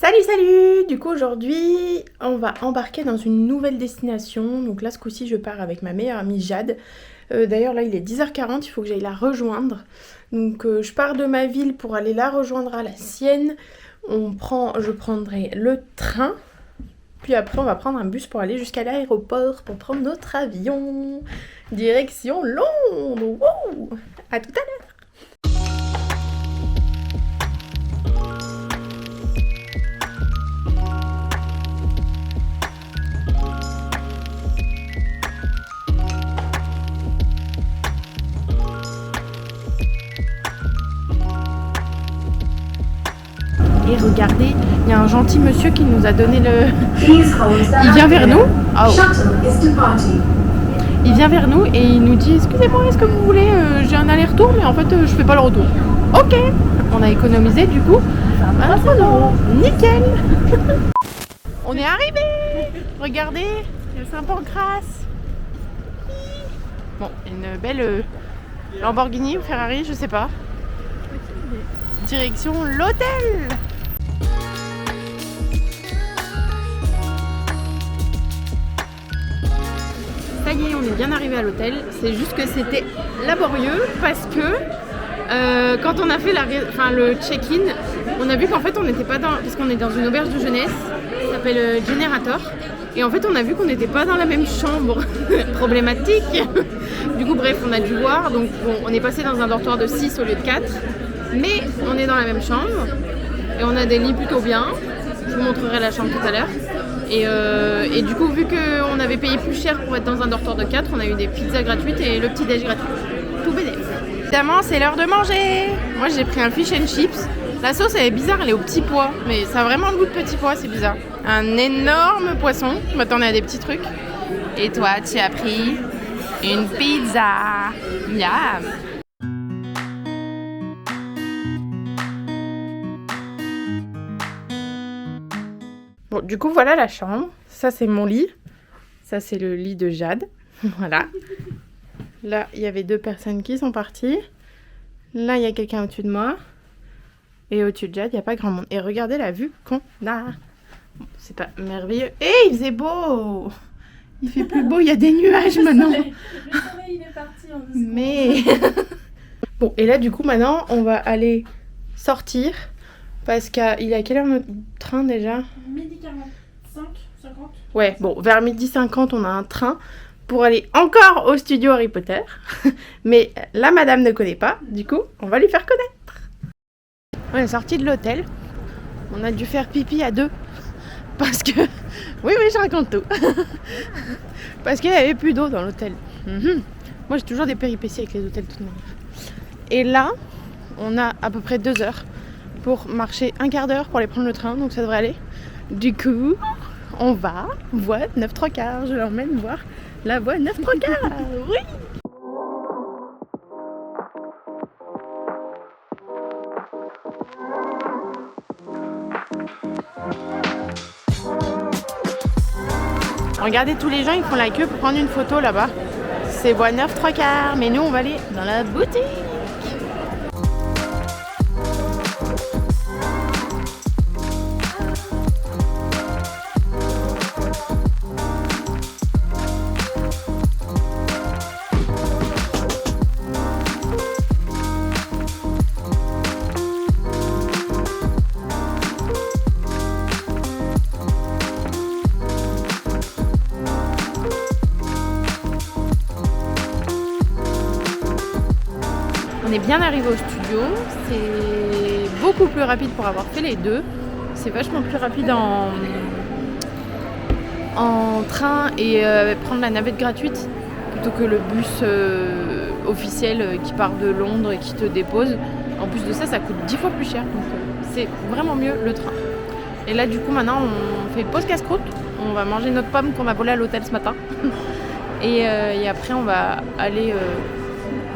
Salut! Du coup aujourd'hui on va embarquer dans une nouvelle destination. Donc là ce coup-ci je pars avec ma meilleure amie Jade. D'ailleurs là il est 10h40, il faut que j'aille la rejoindre. Donc je pars de ma ville pour aller la rejoindre à la sienne. Je prendrai le train. Puis après on va prendre un bus pour aller jusqu'à l'aéroport pour prendre notre avion. Direction Londres! Wow! À tout à l'heure! Et regardez, il y a un gentil monsieur qui nous a donné le... Il vient vers nous. Oh. Il vient vers nous et il nous dit « Excusez-moi, est-ce que vous voulez j'ai un aller-retour, mais en fait je fais pas le retour. » Ok. On a économisé du coup 23 €. Nickel. On est arrivé. Regardez, le Saint-Pancras. Bon, une belle Lamborghini ou Ferrari, je sais pas. Direction l'hôtel. Ça y est, on est bien arrivé à l'hôtel. C'est juste que c'était laborieux parce que quand on a fait le check-in, on a vu qu'en fait on n'était pas dans... Parce qu'on est dans une auberge de jeunesse, ça s'appelle Generator. Et en fait on a vu qu'on n'était pas dans la même chambre. Problématique. Du coup bref, on a dû voir. Donc bon, on est passé dans un dortoir de 6 au lieu de 4. Mais on est dans la même chambre. Et on a des lits plutôt bien. Je vous montrerai la chambre tout à l'heure. Et du coup, vu qu'on avait payé plus cher pour être dans un dortoir de 4, on a eu des pizzas gratuites et le petit déj gratuit. Tout bénéf. Évidemment, c'est l'heure de manger. Moi, j'ai pris un fish and chips. La sauce, elle est bizarre, elle est au petit pois. Mais ça a vraiment le goût de petit pois, c'est bizarre. Un énorme poisson. Je m'attendais à des petits trucs. Et toi, tu as pris une pizza. Miam. Bon, du coup, voilà la chambre. Ça, c'est mon lit. Ça, c'est le lit de Jade. Voilà. Là, il y avait 2 personnes qui sont parties. Là, il y a quelqu'un au-dessus de moi. Et au-dessus de Jade, il n'y a pas grand monde. Et regardez la vue qu'on a. Bon, c'est pas merveilleux. Il faisait beau. Il fait plus beau, il y a des nuages maintenant. Le soleil, il est parti en 2 secondes. Mais... Bon, et là, du coup, maintenant, on va aller sortir. Parce qu'il est à quelle heure notre train déjà ? 12h45, 50. Ouais, bon, vers 12h50, on a un train pour aller encore au studio Harry Potter. Mais la madame ne connaît pas, du coup, on va lui faire connaître. On est sorti de l'hôtel. On a dû faire pipi à 2. Parce que... Oui, je raconte tout. Parce qu'il n'y avait plus d'eau dans l'hôtel. Moi, j'ai toujours des péripéties avec les hôtels tout de même. Et là, on a à peu près 2 heures pour marcher un quart d'heure pour aller prendre le train, donc ça devrait aller. Du coup, on va voie 9 3/4. Je l'emmène voir la voie 9 3/4. Oui. Regardez, tous les gens ils font la queue pour prendre une photo là-bas. C'est voie 9 3/4, mais nous on va aller dans la boutique. On est bien arrivé au studio, c'est beaucoup plus rapide pour avoir fait les 2. C'est vachement plus rapide en train et prendre la navette gratuite plutôt que le bus officiel qui part de Londres et qui te dépose. En plus de ça, ça coûte 10 fois plus cher, donc c'est vraiment mieux le train. Et là du coup maintenant on fait pause casse-croûte, on va manger notre pomme qu'on a volée à l'hôtel ce matin. et après on va aller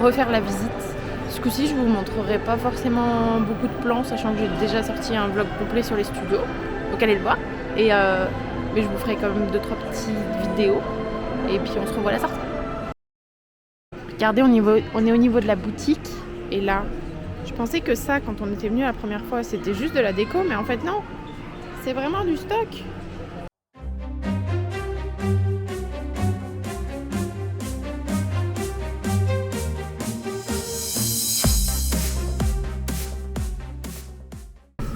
refaire la visite. Ce coup-ci, je vous montrerai pas forcément beaucoup de plans, sachant que j'ai déjà sorti un vlog complet sur les studios, donc allez le voir. Mais je vous ferai quand même 2-3 petites vidéos, et puis on se revoit à la sortie. Regardez, on est au niveau de la boutique, et là, je pensais que ça, quand on était venu la première fois, c'était juste de la déco, mais en fait non. C'est vraiment du stock.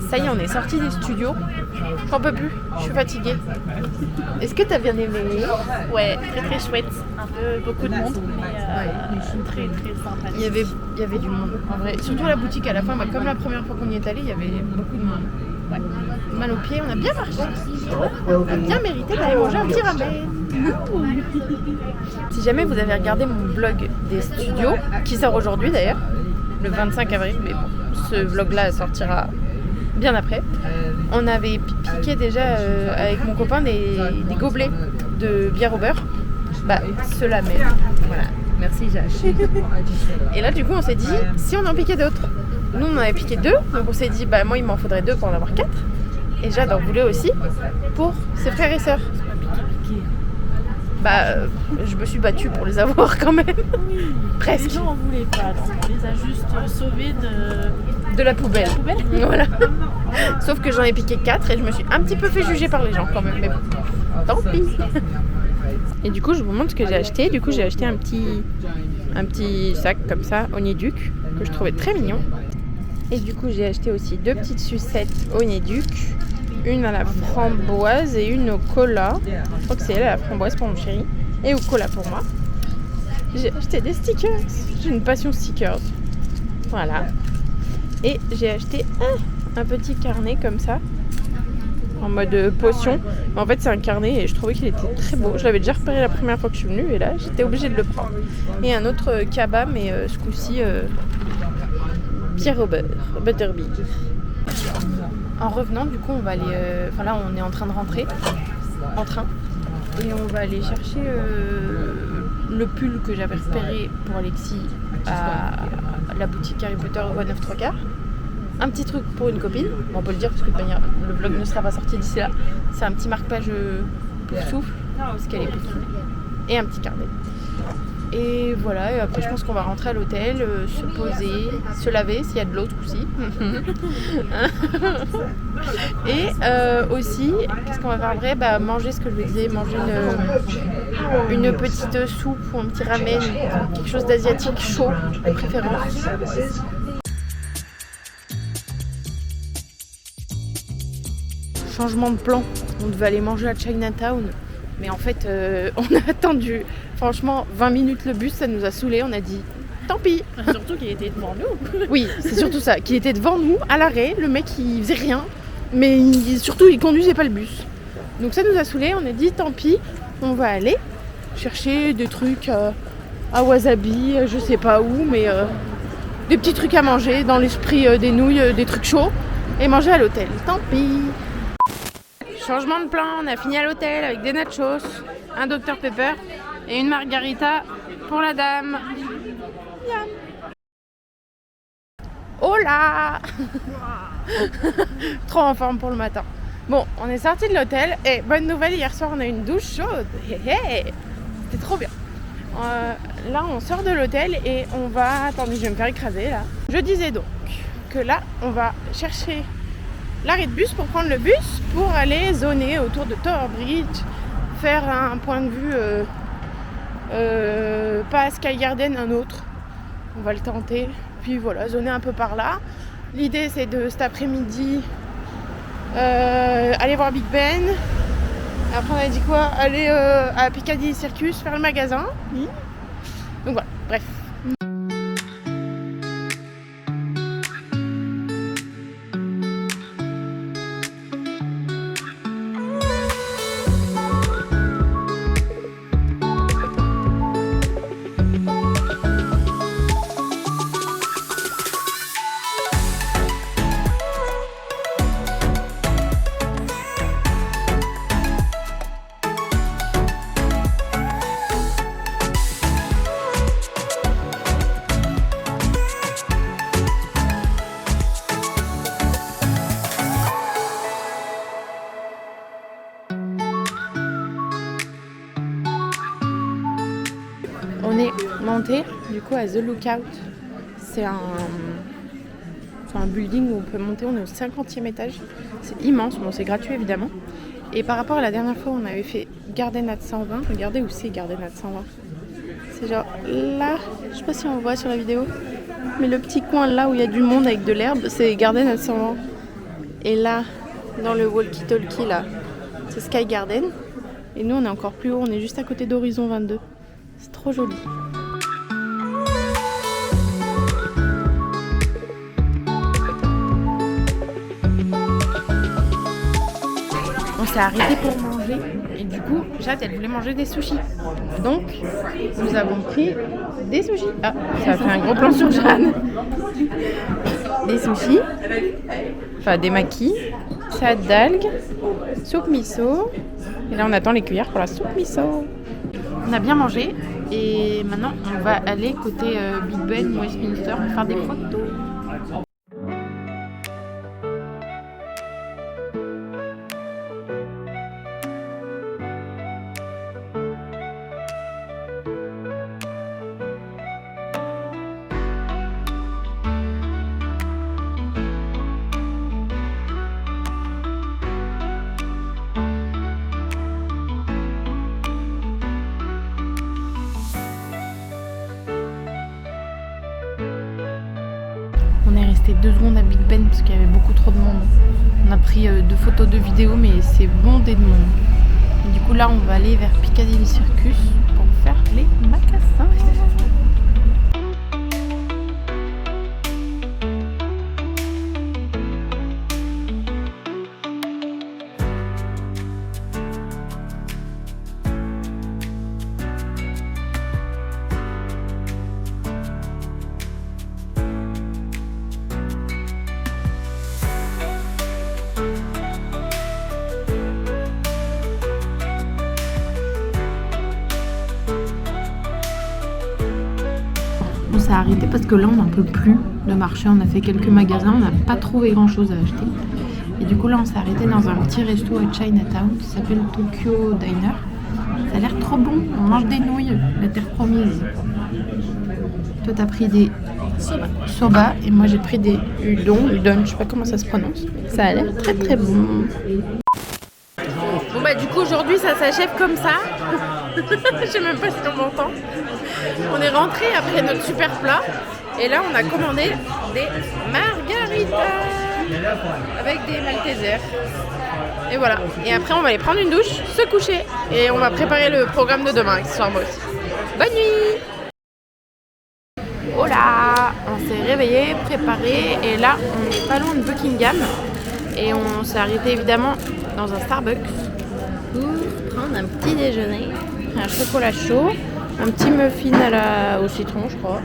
Ça y est, on est sorti des studios. J'en peux plus, je suis fatiguée. Est-ce que t'as bien aimé? Ouais, très très chouette. Un peu beaucoup de monde, mais très très sympa. Il y avait du monde, en vrai. Surtout la boutique à la fin, comme la première fois qu'on y est allé, il y avait beaucoup de monde. Ouais. Mal aux pieds, on a bien marché. On a bien mérité d'aller manger un petit ramen. Si jamais vous avez regardé mon vlog des studios, qui sort aujourd'hui d'ailleurs, le 25 avril, mais bon, ce vlog-là sortira bien après. On avait piqué déjà avec mon copain des gobelets de bière au beurre. Bah, ceux-là même. Voilà. Merci Jacques. Et là, du coup, on s'est dit, si on en piquait d'autres. Nous, on en avait piqué 2, donc on s'est dit, bah moi, il m'en faudrait 2 pour en avoir 4. Et Jade en voulait aussi pour ses frères et sœurs. Bah, je me suis battue pour les avoir quand même. Presque. Les gens en voulaient pas, donc on les a juste sauvés de la poubelle. Voilà. Sauf que j'en ai piqué 4 et je me suis un petit peu fait juger par les gens quand même. Mais bon, tant pis. Et du coup, je vous montre ce que j'ai acheté. Du coup, j'ai acheté un petit sac comme ça, Honeyduc, que je trouvais très mignon. Et du coup, j'ai acheté aussi 2 petites sucettes Honeyduc. Une à la framboise et une au cola. Je crois que c'est elle à la framboise pour mon chéri. Et au cola pour moi. J'ai acheté des stickers. J'ai une passion stickers. Voilà. Et j'ai acheté un petit carnet comme ça. En mode potion. En fait, c'est un carnet et je trouvais qu'il était très beau. Je l'avais déjà repéré la première fois que je suis venue et là, j'étais obligée de le prendre. Et un autre cabas, mais ce coup-ci, pierre au beurre, butterbeer. En revenant, du coup, on va aller... Enfin là, on est en train de rentrer en train. Et on va aller chercher le pull que j'avais repéré pour Alexis à la boutique Harry Potter Voie 9 3/4. Un petit truc pour une copine, bon, on peut le dire parce que le vlog ne sera pas sorti d'ici là. C'est un petit marque-page pour souffle, parce qu'elle est petite. Et un petit carnet. Et voilà, et après je pense qu'on va rentrer à l'hôtel, se poser, se laver s'il y a de l'eau aussi. Et aussi, qu'est-ce qu'on va faire après? Bah, manger ce que je vous disais, manger une petite soupe ou un petit ramen, quelque chose d'asiatique chaud de préférence. Changement de plan, on devait aller manger à Chinatown, mais en fait on a attendu franchement 20 minutes le bus, ça nous a saoulés, on a dit tant pis. Surtout qu'il était devant nous. Oui, c'est surtout ça, qu'il était devant nous à l'arrêt, le mec il faisait rien, mais surtout il conduisait pas le bus. Donc ça nous a saoulés, on a dit tant pis, on va aller chercher des trucs à Wasabi, je sais pas où, mais des petits trucs à manger, dans l'esprit des nouilles, des trucs chauds, et manger à l'hôtel, tant pis. Changement de plan, on a fini à l'hôtel avec des nachos, un Dr Pepper et une margarita pour la dame. Miam. Oh là. Trop en forme pour le matin. Bon, on est sorti de l'hôtel et bonne nouvelle, hier soir on a eu une douche chaude. C'était trop bien. Là on sort de l'hôtel et on va... Attendez, je vais me faire écraser là. Je disais donc que là on va chercher l'arrêt de bus pour prendre le bus pour aller zoner autour de Tower Bridge, faire un point de vue, pas à Sky Garden, un autre. On va le tenter, puis voilà, zoner un peu par là. L'idée c'est de cet après-midi aller voir Big Ben. Après on a dit quoi? Aller à Piccadilly Circus, faire le magasin. Donc voilà, bref. On est monté du coup à The Lookout. C'est C'est un building où on peut monter, on est au 50e étage. C'est immense, bon c'est gratuit évidemment. Et par rapport à la dernière fois, on avait fait Garden at 120. Regardez où c'est Garden at 120. C'est genre là, je sais pas si on voit sur la vidéo, mais le petit coin là où il y a du monde avec de l'herbe, c'est Garden at 120. Et là, dans le walkie-talkie là, c'est Sky Garden. Et nous on est encore plus haut, on est juste à côté d'Horizon 22. C'est trop joli. On s'est arrêté pour manger et du coup Jade elle voulait manger des sushis. Donc nous avons pris des sushis. Ah, ça a fait un gros plan sur Jade. Des sushis, enfin des makis, salade d'algues, soupe miso. Et là on attend les cuillères pour la soupe miso. On a bien mangé et maintenant on va aller côté Big Ben, Westminster pour faire des photos. On est resté 2 secondes à Big Ben parce qu'il y avait beaucoup trop de monde. On a pris 2 photos, 2 vidéos, mais c'est bondé de monde. Et du coup là on va aller vers Piccadilly Circus pour faire les macassins. On s'est arrêté parce que là on n'en peut plus de marcher, on a fait quelques magasins, on n'a pas trouvé grand chose à acheter. Et du coup là on s'est arrêté dans un petit resto à Chinatown qui s'appelle Tokyo Diner. Ça a l'air trop bon, on mange des nouilles, la terre promise. Toi t'as pris des soba et moi j'ai pris des udon, je sais pas comment ça se prononce. Ça a l'air très très bon. Bon bah du coup aujourd'hui ça s'achève comme ça. Je sais même pas si on m'entend. On est rentré après notre super plat et là on a commandé des margaritas avec des maltesers. Et voilà. Et après on va aller prendre une douche, se coucher et on va préparer le programme de demain ce soir moi aussi. Bonne nuit. Hola, on s'est réveillé, préparé et là on est pas loin de Buckingham et on s'est arrêté évidemment dans un Starbucks pour prendre un petit déjeuner, un chocolat chaud, un petit muffin au citron je crois,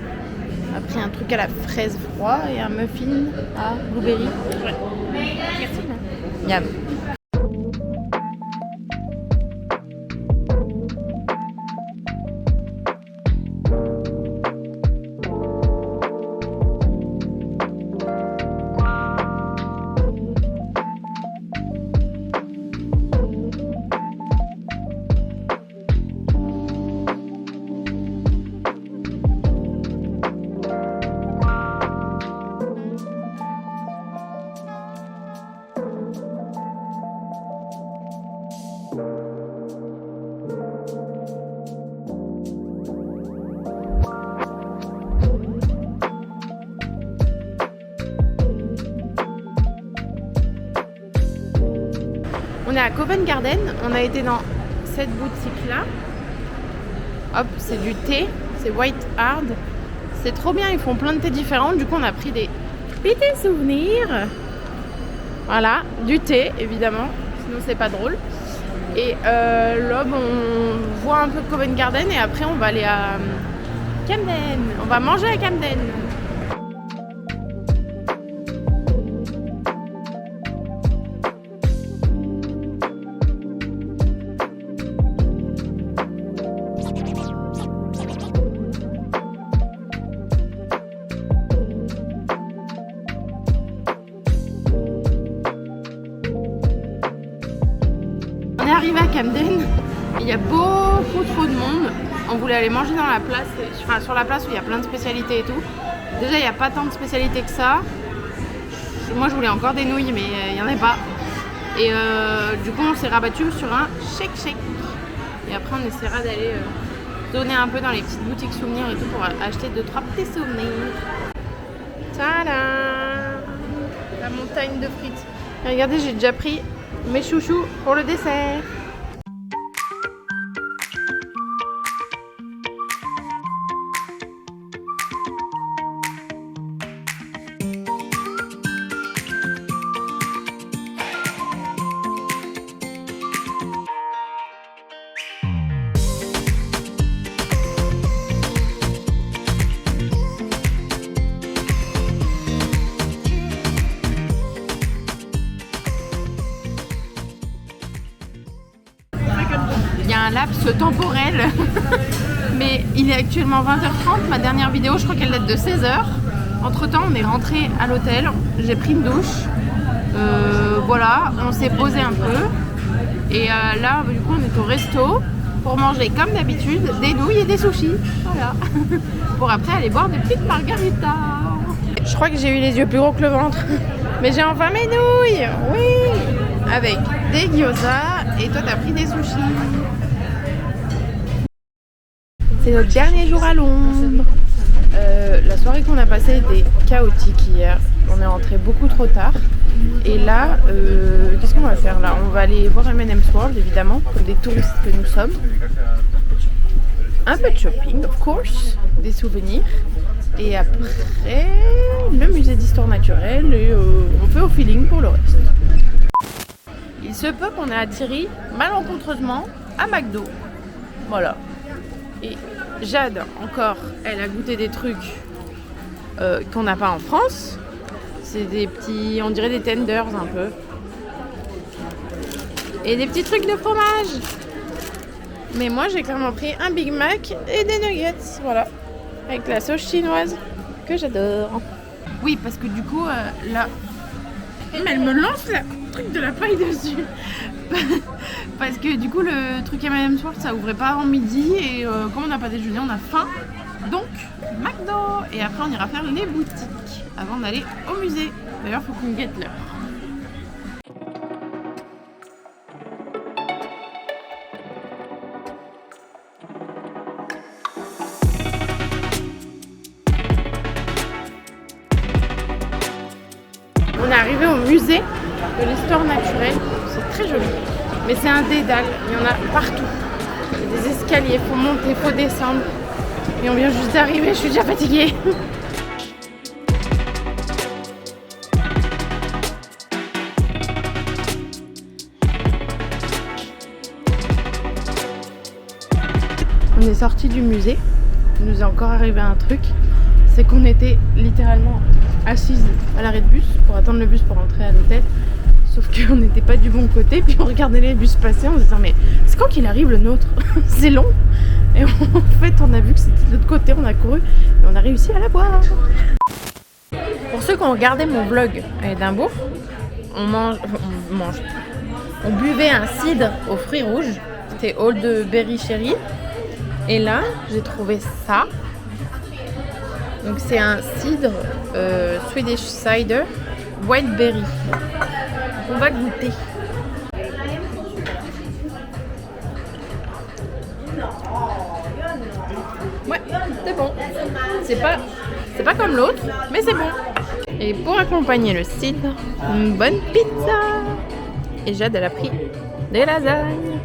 après un truc à la fraise froid et un muffin à blueberry. Ouais. Merci. Miam. On est à Covent Garden, on a été dans cette boutique là. Hop, c'est du thé, c'est White Hard. C'est trop bien, ils font plein de thés différents. Du coup, on a pris des petits souvenirs. Voilà, du thé évidemment, sinon c'est pas drôle. Et là, on voit un peu de Covent Garden et après on va aller à Camden. On va manger à Camden. On est arrivé à Camden, il y a beaucoup trop de monde. On voulait aller manger dans la place, enfin sur la place où il y a plein de spécialités et tout. Déjà il n'y a pas tant de spécialités que ça. moi je voulais encore des nouilles, mais il n'y en avait pas. Et du coup, on s'est rabattu sur un shake. Et après, on essaiera d'aller donner un peu dans les petites boutiques souvenirs et tout pour acheter 2-3 petits souvenirs. Tada! La montagne de frites. Et regardez, j'ai déjà pris mes chouchous pour le dessert. Il y a un laps temporel, mais il est actuellement 20h30. Ma dernière vidéo, je crois qu'elle date de 16h. Entre temps, on est rentré à l'hôtel. J'ai pris une douche. Voilà, on s'est posé un peu. Et là, du coup, on est au resto pour manger comme d'habitude des nouilles et des sushis. Voilà. Pour après aller boire des petites margaritas. Je crois que j'ai eu les yeux plus gros que le ventre. Mais j'ai enfin mes nouilles. Oui. Avec des gyoza et toi t'as pris des sushis. C'est notre dernier jour à Londres. La soirée qu'on a passée était chaotique hier. On est rentré beaucoup trop tard. Et là, qu'est-ce qu'on va faire là? On va aller voir M&M's World évidemment, comme des touristes que nous sommes. Un peu de shopping, of course, des souvenirs. Et après, le musée d'histoire naturelle et on fait au feeling pour le reste. Il se peut qu'on ait atterri malencontreusement à McDo. Voilà. Et Jade, encore, elle a goûté des trucs qu'on n'a pas en France. C'est des petits, on dirait des tenders un peu. Et des petits trucs de fromage. Mais moi, j'ai clairement pris un Big Mac et des nuggets. Voilà. Avec la sauce chinoise que j'adore. Oui, parce que du coup, là... elle me lance le truc de la paille dessus. Parce que du coup, le truc M&M's World, ça ouvrait pas avant midi. Et comme on n'a pas déjeuné, on a faim. Donc, McDo. Et après, on ira faire les boutiques avant d'aller au musée. D'ailleurs, il faut qu'on guette l'heure. On est arrivé au musée de l'histoire naturelle. C'est très joli. Mais c'est un dédale. Il y en a partout. Il y a des escaliers. Il faut monter, il faut descendre. Et on vient juste d'arriver. Je suis déjà fatiguée. On est sorti du musée. Il nous est encore arrivé un truc. C'est qu'on était littéralement assises à l'arrêt de bus pour attendre le bus pour rentrer à l'hôtel. Sauf qu'on n'était pas du bon côté, puis on regardait les bus passer en se disant mais c'est quand qu'il arrive le nôtre? C'est long. Et en fait on a vu que c'était de l'autre côté, on a couru et on a réussi à la voir. Pour ceux qui ont regardé mon vlog à Édimbourg, on buvait un cidre aux fruits rouges. C'était Old Berry Cherry. Et là j'ai trouvé ça. Donc c'est un cidre Swedish Cider White Berry. On va goûter. Ouais, c'est bon. C'est pas comme l'autre, mais c'est bon. Et pour accompagner le cidre, une bonne pizza. Et Jade, elle a pris des lasagnes.